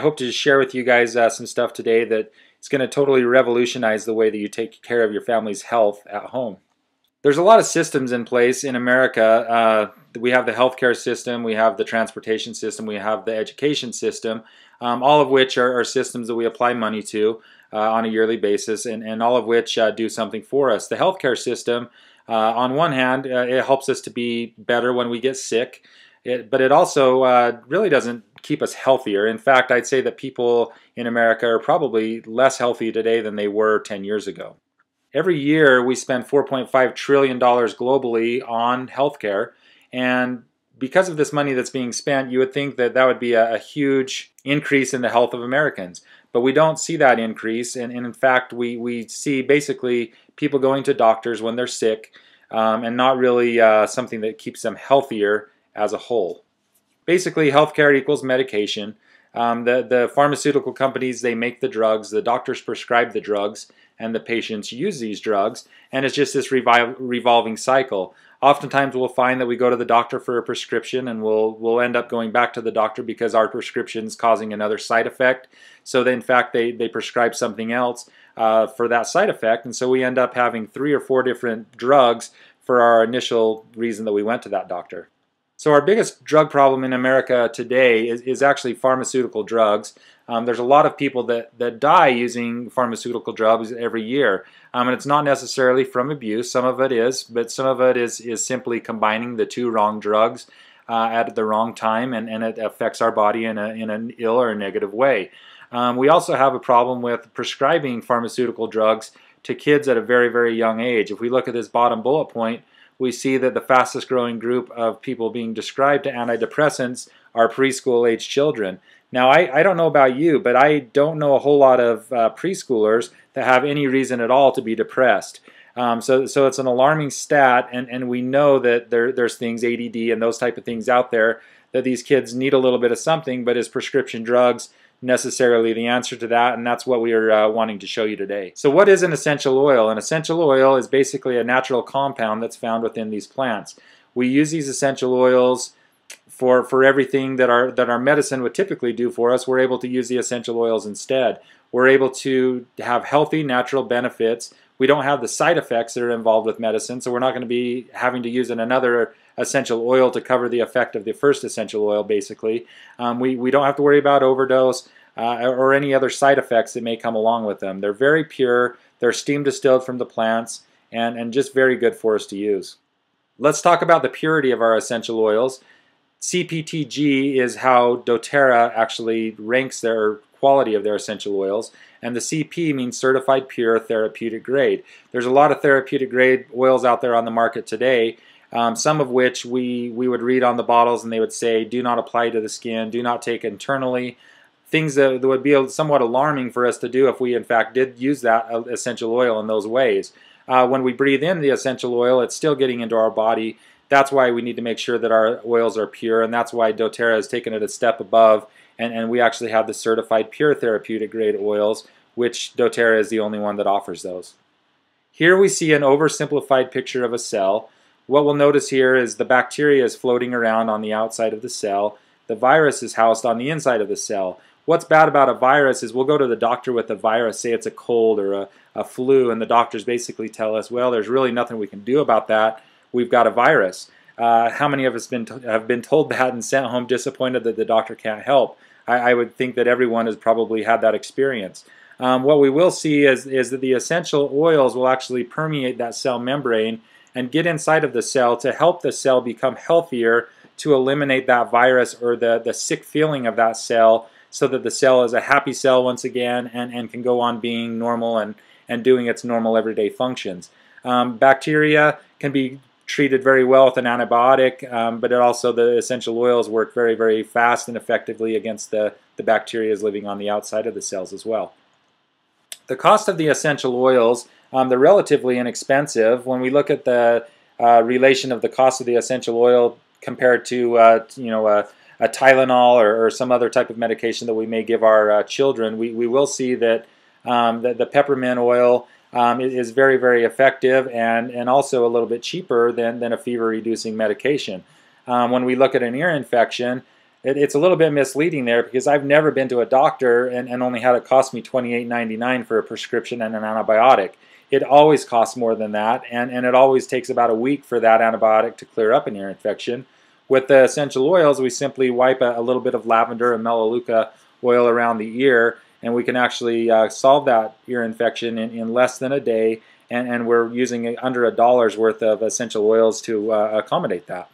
hope to share with you guys some stuff today that is going to totally revolutionize the way that you take care of your family's health at home. There's a lot of systems in place in America. We have the healthcare system, we have the transportation system, we have the education system, all of which are systems that we apply money to on a yearly basis, and all of which do something for us. The healthcare system, on one hand, it helps us to be better when we get sick, but it also really doesn't keep us healthier. In fact, I'd say that people in America are probably less healthy today than they were 10 years ago. Every year we spend $4.5 trillion globally on healthcare, and because of this money that's being spent, you would think that that would be a huge increase in the health of Americans. But we don't see that increase, and in fact we see basically people going to doctors when they're sick, and not really something that keeps them healthier as a whole. Basically, healthcare equals medication. The pharmaceutical companies, they make the drugs, the doctors prescribe the drugs, and the patients use these drugs, and it's just this revolving cycle. Oftentimes we'll find that we go to the doctor for a prescription, and we'll end up going back to the doctor because our prescription is causing another side effect. So in fact they prescribe something else for that side effect, and so we end up having 3 or 4 different drugs for our initial reason that we went to that doctor. So our biggest drug problem in America today is actually pharmaceutical drugs. There's a lot of people that die using pharmaceutical drugs every year. And it's not necessarily from abuse. Some of it is, but some of it is simply combining the 2 wrong drugs at the wrong time, and it affects our body in an ill or a negative way. We also have a problem with prescribing pharmaceutical drugs to kids at a very, very young age. If we look at this bottom bullet point, we see that the fastest growing group of people being prescribed to antidepressants are preschool age children. Now, I don't know about you, but I don't know a whole lot of preschoolers that have any reason at all to be depressed. So it's an alarming stat, and we know that there's things, ADD and those type of things out there, that these kids need a little bit of something, but is prescription drugs necessarily the answer to that? And that's what we are wanting to show you today. So what is an essential oil? An essential oil is basically a natural compound that's found within these plants. We use these essential oils for everything that our medicine would typically do for us. We're able to use the essential oils instead. We're able to have healthy natural benefits. We don't have the side effects that are involved with medicine, so we're not going to be having to use another essential oil to cover the effect of the first essential oil, basically. We don't have to worry about overdose or any other side effects that may come along with them. They're very pure, they're steam distilled from the plants, and just very good for us to use. Let's talk about the purity of our essential oils. CPTG is how doTERRA actually ranks their quality of their essential oils, and the CP means certified pure therapeutic grade. There's a lot of therapeutic grade oils out there on the market today, some of which we would read on the bottles and they would say do not apply to the skin, do not take internally, things that would be somewhat alarming for us to do if we in fact did use that essential oil in those ways. When we breathe in the essential oil, it's still getting into our body. That's why we need to make sure that our oils are pure, and that's why doTERRA has taken it a step above, and we actually have the certified pure therapeutic grade oils, which doTERRA is the only one that offers those. Here we see an oversimplified picture of a cell. What we'll notice here is the bacteria is floating around on the outside of the cell. The virus is housed on the inside of the cell. What's bad about a virus is we'll go to the doctor with a virus, say it's a cold or a flu, and the doctors basically tell us, well, there's really nothing we can do about that. We've got a virus. How many of us have been told that and sent home disappointed that the doctor can't help? I would think that everyone has probably had that experience. What we will see is that the essential oils will actually permeate that cell membrane and get inside of the cell to help the cell become healthier, to eliminate that virus or the sick feeling of that cell, so that the cell is a happy cell once again and can go on being normal and doing its normal everyday functions. Bacteria can be treated very well with an antibiotic, but the essential oils work very, very fast and effectively against the bacteria living on the outside of the cells as well. The cost of the essential oils, they're relatively inexpensive. When we look at the relation of the cost of the essential oil compared to a Tylenol or some other type of medication that we may give our children, we will see that the peppermint oil is very, very effective and also a little bit cheaper than a fever-reducing medication. When we look at an ear infection, It's a little bit misleading there because I've never been to a doctor and only had it cost me $28.99 for a prescription and an antibiotic. It always costs more than that, and it always takes about a week for that antibiotic to clear up an ear infection. With the essential oils, we simply wipe a little bit of lavender and melaleuca oil around the ear, and we can actually solve that ear infection in less than a day, and we're using under $1 worth of essential oils to accommodate that.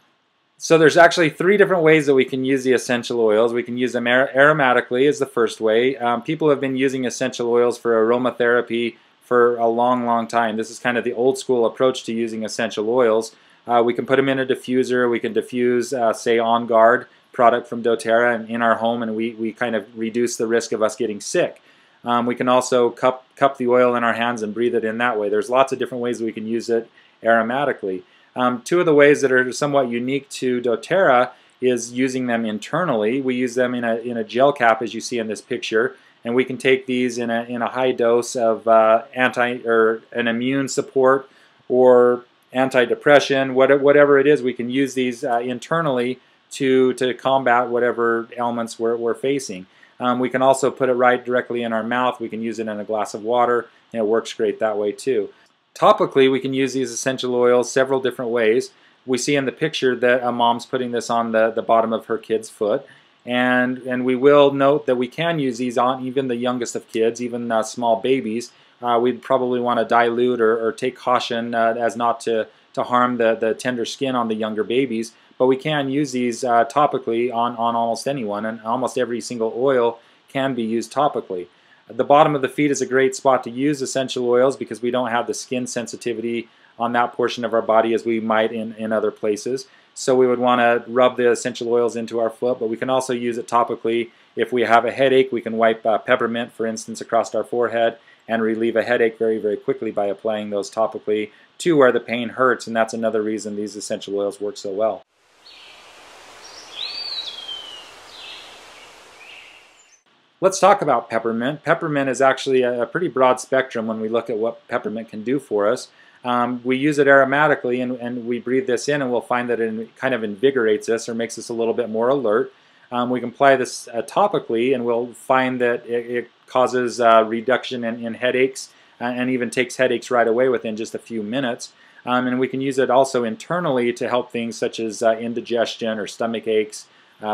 So there's actually 3 different ways that we can use the essential oils. We can use them aromatically as the first way. People have been using essential oils for aromatherapy for a long, long time. This is kind of the old school approach to using essential oils. We can put them in a diffuser. We can diffuse, say, On Guard product from doTERRA in our home, and we kind of reduce the risk of us getting sick. We can also cup the oil in our hands and breathe it in that way. There's lots of different ways we can use it aromatically. 2 of the ways that are somewhat unique to doTERRA is using them internally. We use them in a gel cap, as you see in this picture, and we can take these in a high dose of an immune support or antidepressant, whatever it is. We can use these internally to combat whatever ailments we're facing. We can also put it right directly in our mouth. We can use it in a glass of water, and it works great that way too. Topically, we can use these essential oils several different ways. We see in the picture that a mom's putting this on the bottom of her kid's foot, and we will note that we can use these on even the youngest of kids, even small babies. We'd probably want to dilute or take caution as not to harm the tender skin on the younger babies, but we can use these topically on almost anyone, and almost every single oil can be used topically. The bottom of the feet is a great spot to use essential oils because we don't have the skin sensitivity on that portion of our body as we might in other places. So we would want to rub the essential oils into our foot, but we can also use it topically. If we have a headache, we can wipe peppermint, for instance, across our forehead and relieve a headache very, very quickly by applying those topically to where the pain hurts, and that's another reason these essential oils work so well. Let's talk about peppermint. Peppermint is actually a pretty broad spectrum when we look at what peppermint can do for us. We use it aromatically, and we breathe this in, and we'll find that it kind of invigorates us or makes us a little bit more alert. We can apply this topically, and we'll find that it causes reduction in headaches and even takes headaches right away within just a few minutes. And we can use it also internally to help things such as indigestion or stomach aches,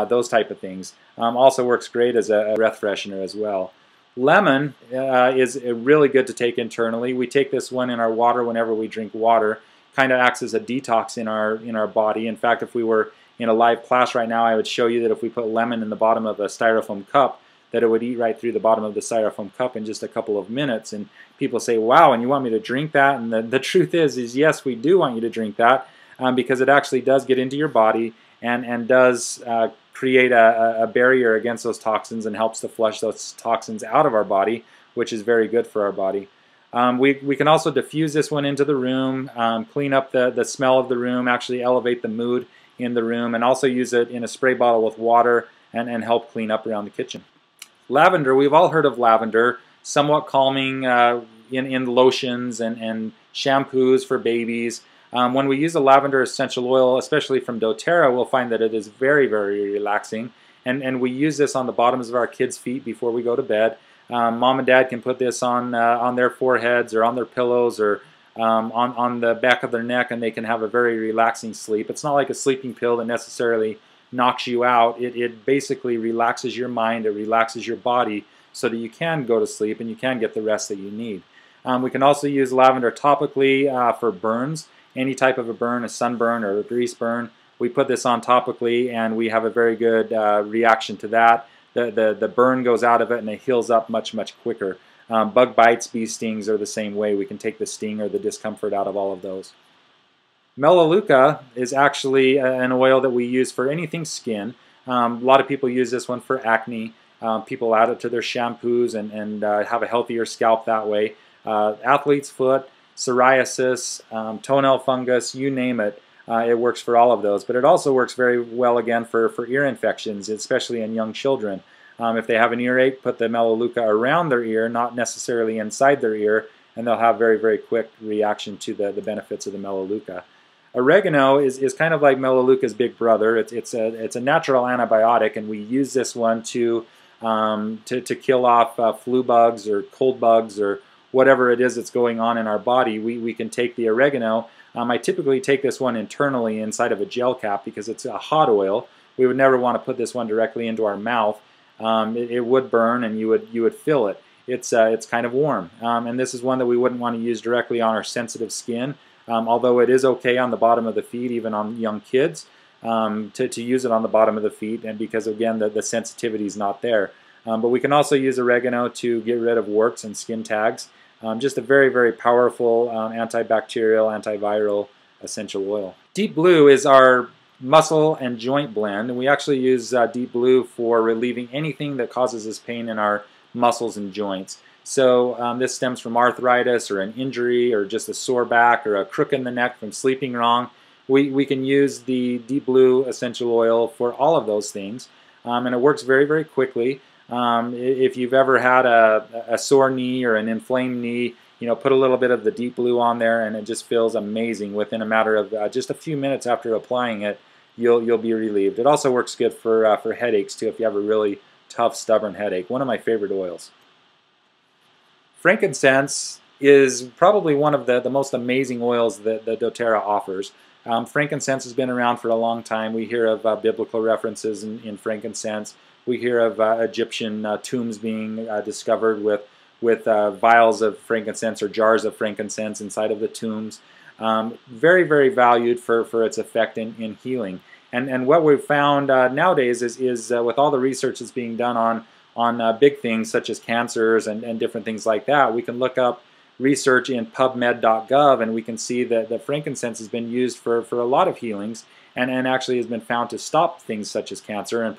those type of things. Also works great as a breath freshener as well. Lemon is really good to take internally. We take this one in our water whenever we drink water. Kind of acts as a detox in our body. In fact, if we were in a live class right now, I would show you that if we put lemon in the bottom of a styrofoam cup, that it would eat right through the bottom of the styrofoam cup in just a couple of minutes. And people say, wow, and you want me to drink that? And the truth is yes, we do want you to drink that because it actually does get into your body and does create a barrier against those toxins and helps to flush those toxins out of our body, which is very good for our body. We can also diffuse this one into the room, clean up the smell of the room, actually elevate the mood in the room, and also use it in a spray bottle with water and help clean up around the kitchen. Lavender, we've all heard of lavender, somewhat calming in lotions and shampoos for babies. When we use a lavender essential oil, especially from doTERRA, we'll find that it is very, very relaxing. And we use this on the bottoms of our kids' feet before we go to bed. Mom and dad can put this on their foreheads or on their pillows or on the back of their neck, and they can have a very relaxing sleep. It's not like a sleeping pill that necessarily knocks you out. It basically relaxes your mind, it relaxes your body so that you can go to sleep and you can get the rest that you need. We can also use lavender topically for burns. Any type of a burn, a sunburn or a grease burn, we put this on topically and we have a very good reaction to that. The burn goes out of it and it heals up much, much quicker. Bug bites, bee stings are the same way. We can take the sting or the discomfort out of all of those. Melaleuca is actually an oil that we use for anything skin. A lot of people use this one for acne. People add it to their shampoos and have a healthier scalp that way. Athlete's foot, psoriasis, toenail fungus, you name it. It works for all of those. But it also works very well again for ear infections, especially in young children. If they have an earache, put the Melaleuca around their ear, not necessarily inside their ear, and they'll have very, very quick reaction to the benefits of the Melaleuca. Oregano is kind of like Melaleuca's big brother. It's a natural antibiotic, and we use this one to kill off flu bugs or cold bugs or whatever it is that's going on in our body. We can take the oregano. I typically take this one internally inside of a gel cap because it's a hot oil. We would never want to put this one directly into our mouth. It would burn, and you would feel it. It's kind of warm, and this is one that we wouldn't want to use directly on our sensitive skin. Although it is okay on the bottom of the feet, even on young kids, to use it on the bottom of the feet, and because again the sensitivity is not there. But we can also use oregano to get rid of warts and skin tags. Just a very, very powerful antibacterial, antiviral essential oil. Deep Blue is our muscle and joint blend, and we actually use Deep Blue for relieving anything that causes us pain in our muscles and joints. So this stems from arthritis or an injury or just a sore back or a crook in the neck from sleeping wrong. We can use the Deep Blue essential oil for all of those things, and it works very, very quickly. If you've ever had a sore knee or an inflamed knee, put a little bit of the Deep Blue on there, and it just feels amazing. Within a matter of just a few minutes after applying it, you'll be relieved. It also works good for headaches too, if you have a really tough, stubborn headache. One of my favorite oils. Frankincense is probably one of the most amazing oils that doTERRA offers. Frankincense has been around for a long time. We hear of biblical references in frankincense. We hear of Egyptian tombs being discovered with vials of frankincense or jars of frankincense inside of the tombs. Very, very valued for its effect in healing. And what we've found nowadays is with all the research that's being done on big things such as cancers and different things like that, we can look up research in PubMed.gov, and we can see that the frankincense has been used for a lot of healings, and actually has been found to stop things such as cancer and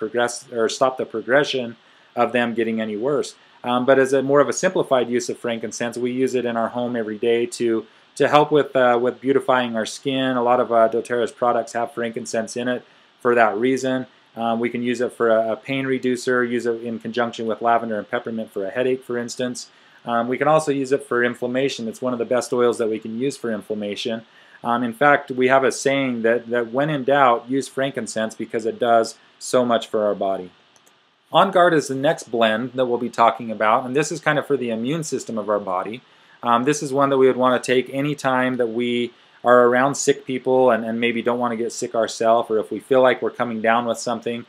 stop the progression of them getting any worse. But as more of a simplified use of frankincense, we use it in our home every day to help with beautifying our skin. A lot of doTERRA's products have frankincense in it for that reason. We can use it for a pain reducer, use it in conjunction with lavender and peppermint for a headache, for instance. We can also use it for inflammation. It's one of the best oils that we can use for inflammation. In fact, we have a saying that when in doubt, use frankincense because it does so much for our body. On Guard is the next blend that we'll be talking about, and this is kind of for the immune system of our body. This is one that we would want to take any time that we are around sick people and maybe don't want to get sick ourselves, or if we feel like we're coming down with something.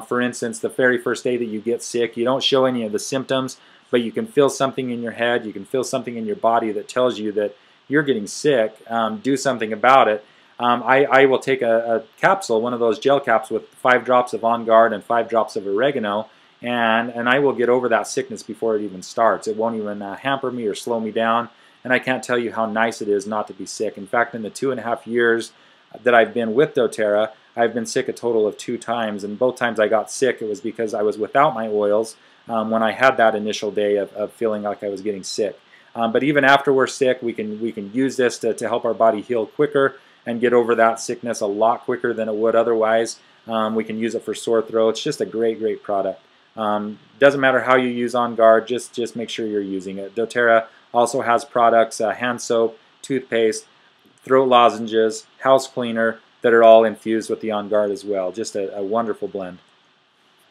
For instance, the very first day that you get sick, you don't show any of the symptoms, but you can feel something in your head, you can feel something in your body that tells you that you're getting sick. Do something about it. I will take a capsule, one of those gel caps with 5 drops of On Guard and 5 drops of oregano, and I will get over that sickness before it even starts. It won't even hamper me or slow me down, and I can't tell you how nice it is not to be sick. In fact, in the 2.5 years that I've been with doTERRA, I've been sick a total of 2 times, and both times I got sick, it was because I was without my oils when I had that initial day of feeling like I was getting sick. But even after we're sick, we can use this to help our body heal quicker and get over that sickness a lot quicker than it would otherwise. We can use it for sore throats. Just a great, great product. Doesn't matter how you use On Guard, just make sure you're using it. doTERRA also has products, hand soap, toothpaste, throat lozenges, house cleaner, that are all infused with the On Guard as well. Just a wonderful blend.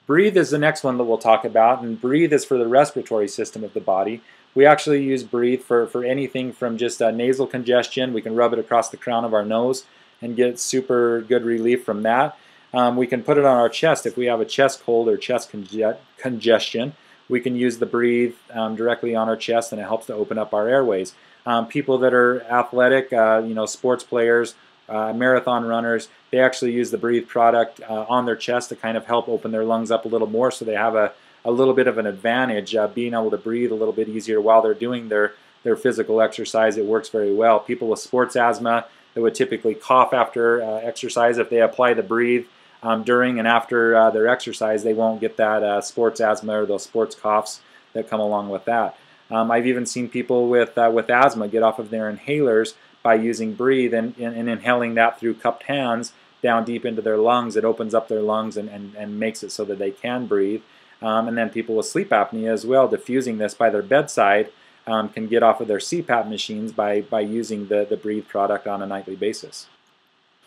Breathe is the next one that we'll talk about, and Breathe is for the respiratory system of the body. We actually use Breathe for anything from just nasal congestion. We can rub it across the crown of our nose and get super good relief from that. We can put it on our chest if we have a chest cold or chest congestion. We can use the Breathe directly on our chest, and it helps to open up our airways. People that are athletic, sports players, marathon runners, they actually use the Breathe product on their chest to kind of help open their lungs up a little more, so they have a little bit of an advantage, being able to breathe a little bit easier while they're doing their physical exercise. It works very well. People with sports asthma that would typically cough after exercise, if they apply the Breathe during and after their exercise, they won't get that sports asthma or those sports coughs that come along with that. I've even seen people with asthma get off of their inhalers by using Breathe and inhaling that through cupped hands down deep into their lungs. It opens up their lungs and makes it so that they can breathe. And then people with sleep apnea as well, diffusing this by their bedside, can get off of their CPAP machines by using the Breathe product on a nightly basis.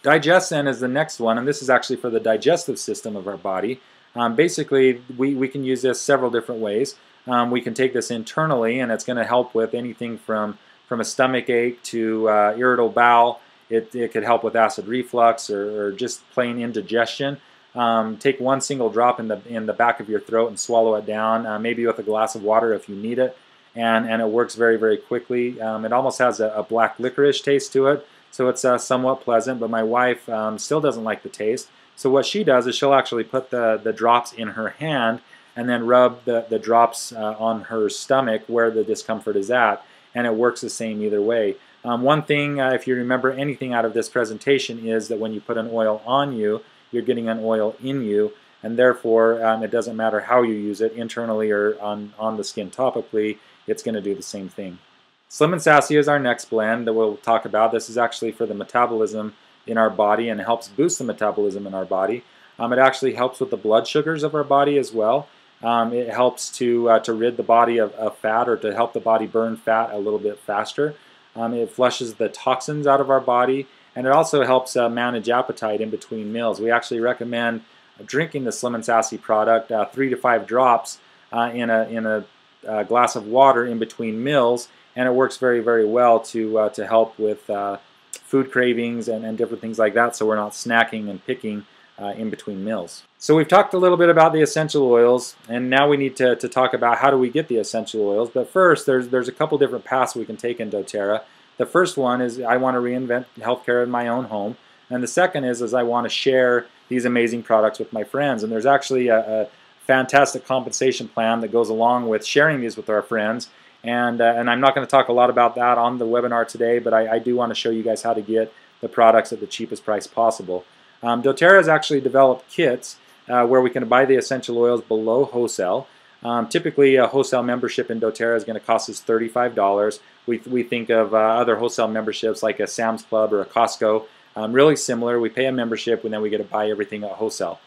Digestin is the next one, and this is actually for the digestive system of our body. Basically, we can use this several different ways. We can take this internally, and it's going to help with anything from a stomach ache to irritable bowel. It could help with acid reflux or just plain indigestion. Take one single drop in the back of your throat and swallow it down, maybe with a glass of water if you need it, and it works very, very quickly. It almost has a black licorice taste to it, so it's somewhat pleasant, but my wife still doesn't like the taste. So what she does is she'll actually put the drops in her hand and then rub the drops on her stomach where the discomfort is at, and it works the same either way. One thing, if you remember anything out of this presentation, is that when you put an oil on you, you're getting an oil in you, and therefore it doesn't matter how you use it, internally or on the skin topically, it's going to do the same thing. Slim and Sassy is our next blend that we'll talk about. This is actually for the metabolism in our body and helps boost the metabolism in our body. It actually helps with the blood sugars of our body as well. It helps to rid the body of fat, or to help the body burn fat a little bit faster. It flushes the toxins out of our body, and it also helps manage appetite in between meals. We actually recommend drinking the Slim and Sassy product 3 to 5 drops in a glass of water in between meals, and it works very, very well to help with food cravings and different things like that, so we're not snacking and picking in between meals. So we've talked a little bit about the essential oils, and now we need to talk about how do we get the essential oils. But first, there's a couple different paths we can take in doTERRA. The first one is I want to reinvent healthcare in my own home, and the second is I want to share these amazing products with my friends. And there's actually a fantastic compensation plan that goes along with sharing these with our friends. And I'm not going to talk a lot about that on the webinar today, but I do want to show you guys how to get the products at the cheapest price possible. doTERRA has actually developed kits where we can buy the essential oils below wholesale. Typically, a wholesale membership in doTERRA is going to cost us $35. We think of other wholesale memberships like a Sam's Club or a Costco. Really similar. We pay a membership and then we get to buy everything at wholesale.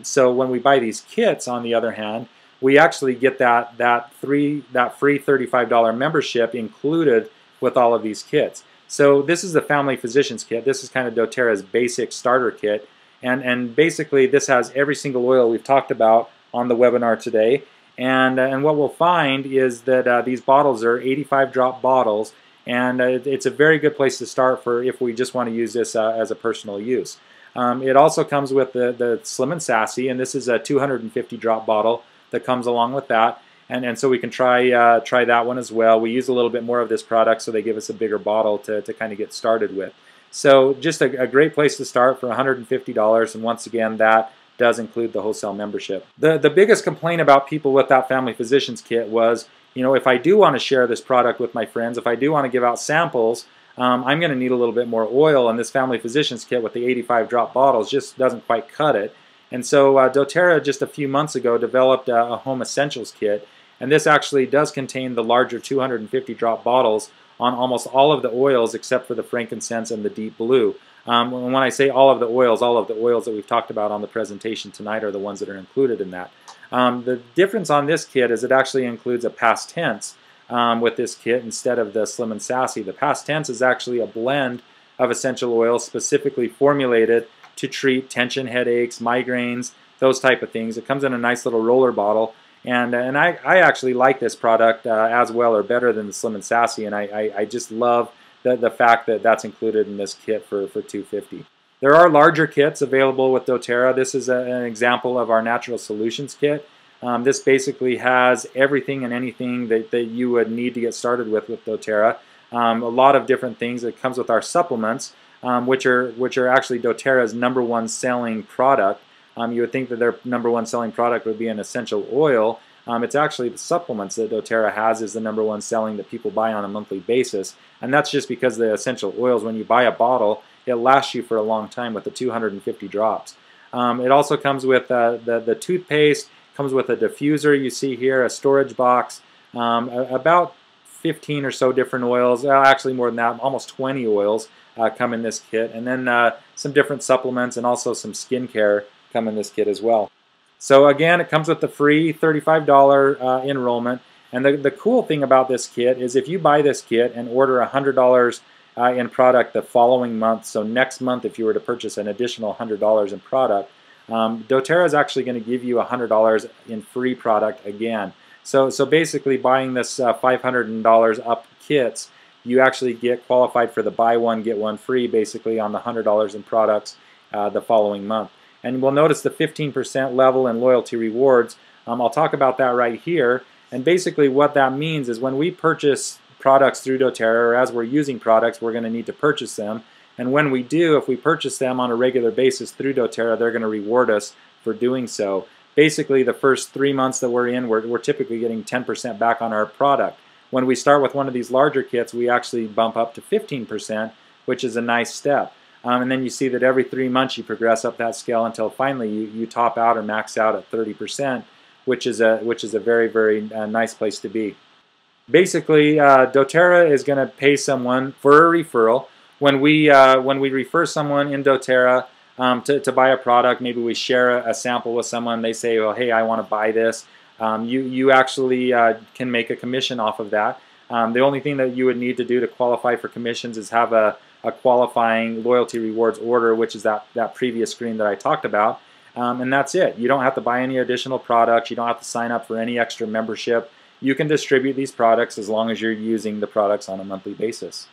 So when we buy these kits, on the other hand, we actually get that free $35 membership included with all of these kits. So this is the Family Physicians Kit. This is kind of doTERRA's basic starter kit. And basically this has every single oil we've talked about on the webinar today. And what we'll find is that these bottles are 85 drop bottles, and it's a very good place to start for if we just want to use this as a personal use. It also comes with the Slim and Sassy, and this is a 250 drop bottle that comes along with that. And so we can try that one as well. We use a little bit more of this product, so they give us a bigger bottle to kind of get started with. So just a great place to start for $150, and once again, that does include the wholesale membership. The biggest complaint about people with that Family Physicians Kit was, you know, if I do want to share this product with my friends, if I do want to give out samples, I'm going to need a little bit more oil, and this Family Physicians Kit with the 85 drop bottles just doesn't quite cut it. And so doTERRA just a few months ago developed a Home Essentials Kit, and this actually does contain the larger 250 drop bottles on almost all of the oils except for the frankincense and the deep blue. When I say all of the oils that we've talked about on the presentation tonight are the ones that are included in that. The difference on this kit is it actually includes a past tense with this kit instead of the Slim and Sassy. The past tense is actually a blend of essential oils specifically formulated to treat tension headaches, migraines, those type of things. It comes in a nice little roller bottle, and I actually like this product as well or better than the Slim and Sassy, and I just love the fact that that's included in this kit for $250. There are larger kits available with doTERRA. This is an example of our Natural Solutions Kit. This basically has everything and anything that you would need to get started with doTERRA. A lot of different things. It comes with our supplements, which are actually doTERRA's #1 selling product. You would think that their #1 selling product would be an essential oil. It's actually the supplements that doTERRA has is the #1 selling that people buy on a monthly basis. And that's just because the essential oils, when you buy a bottle, it lasts you for a long time with the 250 drops. It also comes with the toothpaste, comes with a diffuser you see here, a storage box, about 15 or so different oils, actually more than that, almost 20 oils come in this kit. And then some different supplements and also some skincare come in this kit as well. So again, it comes with the free $35 enrollment. And the cool thing about this kit is if you buy this kit and order $100 in product the following month. So next month, if you were to purchase an additional $100 in product, doTERRA is actually going to give you $100 in free product again. So basically buying this $500 up kits, you actually get qualified for the buy one, get one free basically on the $100 in products the following month. And we'll notice the 15% level in loyalty rewards. I'll talk about that right here. And basically what that means is when we purchase products through doTERRA, or as we're using products, we're going to need to purchase them. And when we do, if we purchase them on a regular basis through doTERRA, they're going to reward us for doing so. Basically, the first 3 months that we're in, we're typically getting 10% back on our product. When we start with one of these larger kits, we actually bump up to 15%, which is a nice step. And then you see that every 3 months you progress up that scale until finally you top out or max out at 30%, which is a very, very nice place to be. Basically, doTERRA is going to pay someone for a referral. When we refer someone in doTERRA to buy a product, maybe we share a sample with someone, they say, well, hey, I want to buy this. You actually can make a commission off of that. The only thing that you would need to do to qualify for commissions is have a qualifying loyalty rewards order, which is that previous screen that I talked about. And that's it. You don't have to buy any additional products. You don't have to sign up for any extra membership. You can distribute these products as long as you're using the products on a monthly basis.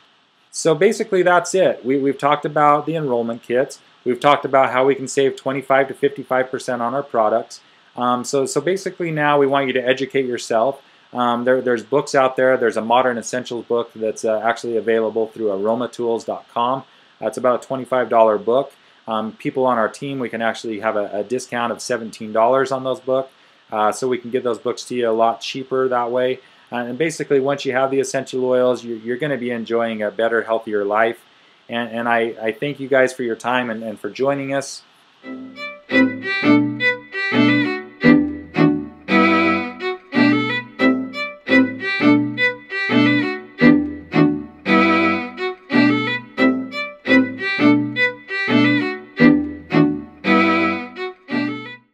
So basically that's it. We've talked about the enrollment kits. We've talked about how we can save 25 to 55% on our products. So basically now we want you to educate yourself. There's books out there. There's a Modern Essentials book that's actually available through aromatools.com. It's about a $25 book. People on our team, we can actually have a discount of $17 on those books. So we can get those books to you a lot cheaper that way. And basically once you have the essential oils, you're going to be enjoying a better, healthier life. And I thank you guys for your time and for joining us.